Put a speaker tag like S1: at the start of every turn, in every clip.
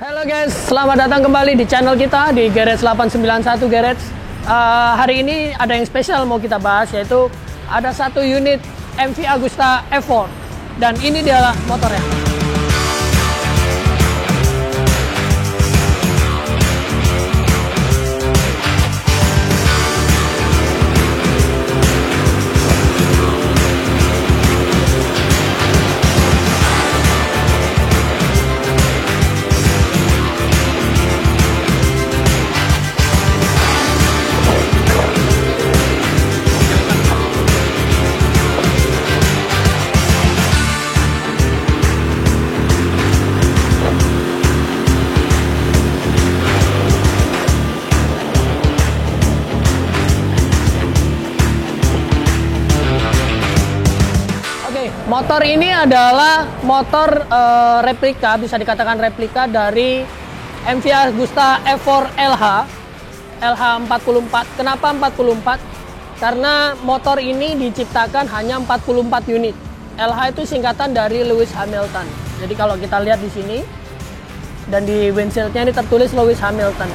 S1: Halo guys, selamat datang kembali di channel kita di Garage 891 Garage. Hari ini ada yang spesial mau kita bahas, yaitu ada satu unit MV Agusta F4 dan ini dia motornya. Motor ini adalah motor replika, bisa dikatakan replika dari MV Agusta F4 LH44. Kenapa 44? Karena motor ini diciptakan hanya 44 unit. LH itu singkatan dari Lewis Hamilton. Jadi kalau kita lihat di sini dan di windshieldnya ini tertulis Lewis Hamilton.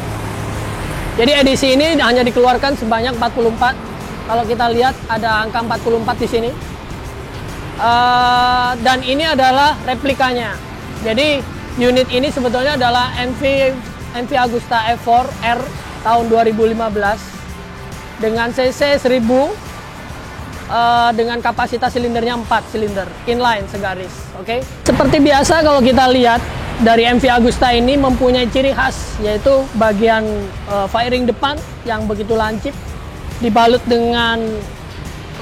S1: Jadi edisi ini hanya dikeluarkan sebanyak 44. Kalau kita lihat ada angka 44 di sini. Dan ini adalah replikanya. Jadi unit ini sebetulnya adalah MV Agusta F4 R tahun 2015 dengan cc 1000 dengan kapasitas silindernya 4 silinder inline segaris. Oke. Seperti biasa kalau kita lihat dari MV Agusta ini mempunyai ciri khas, yaitu bagian fairing depan yang begitu lancip dibalut dengan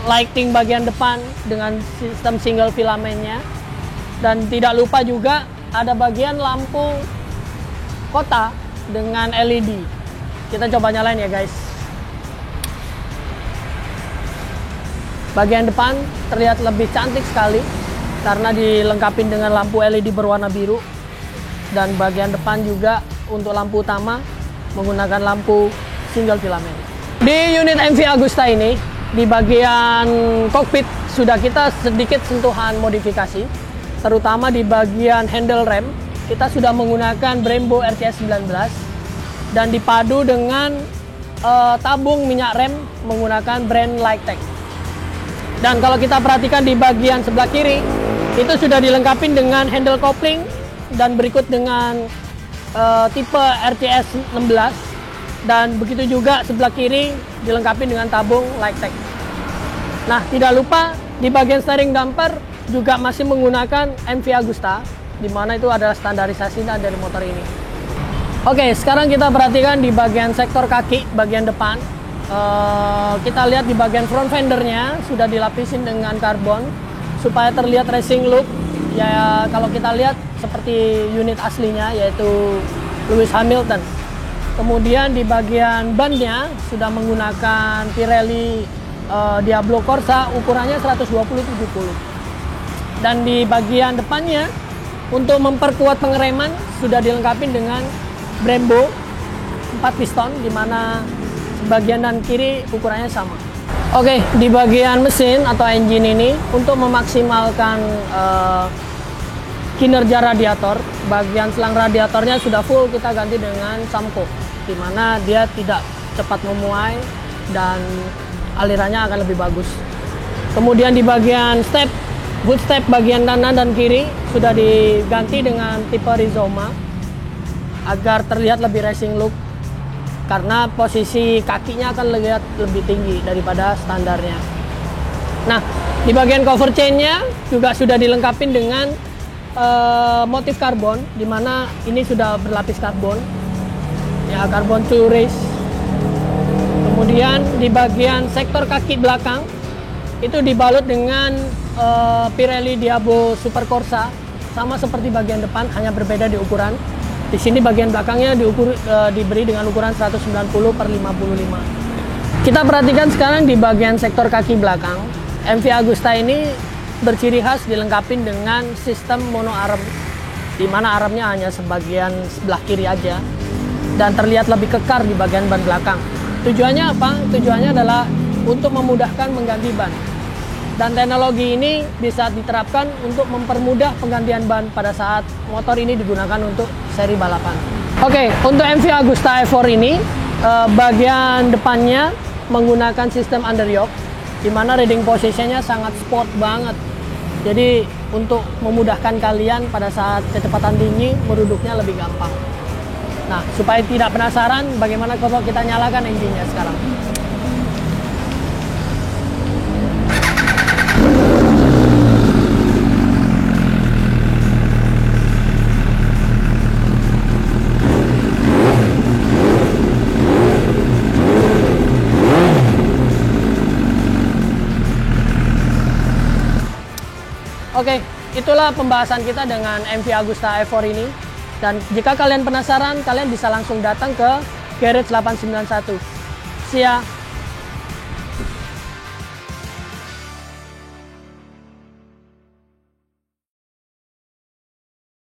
S1: lighting bagian depan dengan sistem single filamennya, dan tidak lupa juga ada bagian lampu kota dengan LED. Kita coba nyalain ya guys. Bagian depan terlihat lebih cantik sekali karena dilengkapi dengan lampu LED berwarna biru, dan bagian depan juga untuk lampu utama menggunakan lampu single filamen. Di unit MV Agusta ini di bagian kokpit sudah kita sedikit sentuhan modifikasi, terutama di bagian handle rem kita sudah menggunakan Brembo RCS 19 dan dipadu dengan tabung minyak rem menggunakan brand Lightech. Dan kalau kita perhatikan di bagian sebelah kiri itu sudah dilengkapi dengan handle coupling dan berikut dengan tipe RCS 16. Dan begitu juga sebelah kiri dilengkapi dengan tabung Lightech. Nah, tidak lupa di bagian steering damper juga masih menggunakan MV Agusta, di mana itu adalah standarisasinya dari motor ini. Oke, sekarang kita perhatikan di bagian sektor kaki bagian depan. Kita lihat di bagian front fendernya sudah dilapisin dengan karbon supaya terlihat racing look. Ya, kalau kita lihat seperti unit aslinya, yaitu Lewis Hamilton. Kemudian di bagian bannya sudah menggunakan Pirelli Diablo Corsa ukurannya 120/70. Dan di bagian depannya untuk memperkuat pengereman sudah dilengkapi dengan Brembo 4 piston, di mana bagian dan kiri ukurannya sama. Oke, di bagian mesin atau engine ini untuk memaksimalkan kinerja radiator, bagian selang radiatornya sudah full kita ganti dengan Samco, di mana dia tidak cepat memuai dan alirannya akan lebih bagus. Kemudian di bagian step, boot step bagian kanan dan kiri sudah diganti dengan tipe Rizoma agar terlihat lebih racing look, karena posisi kakinya akan terlihat lebih tinggi daripada standarnya. Nah, di bagian cover chainnya juga sudah dilengkapi dengan motif karbon, di mana ini sudah berlapis karbon. Ya, karbon to race. Kemudian di bagian sektor kaki belakang itu dibalut dengan Pirelli Diablo Super Corsa, sama seperti bagian depan, hanya berbeda di ukuran. Di sini bagian belakangnya diberi dengan ukuran 190/55. Kita perhatikan sekarang di bagian sektor kaki belakang. MV Agusta ini berciri khas dilengkapi dengan sistem mono arm, di mana armnya hanya sebagian sebelah kiri aja dan terlihat lebih kekar di bagian ban belakang. Tujuannya apa? Tujuannya adalah untuk memudahkan mengganti ban. Dan teknologi ini bisa diterapkan untuk mempermudah penggantian ban pada saat motor ini digunakan untuk seri balapan. Oke, untuk MV Agusta F4 ini, bagian depannya menggunakan sistem underyoke, di mana riding positionnya sangat sport banget. Jadi untuk memudahkan kalian pada saat kecepatan tinggi, meruduknya lebih gampang. Nah, supaya tidak penasaran, bagaimana kalau kita nyalakan engine-nya sekarang. Oke, itulah pembahasan kita dengan MV Agusta F4 ini. Dan jika kalian penasaran, kalian bisa langsung datang ke Garage 891. See ya!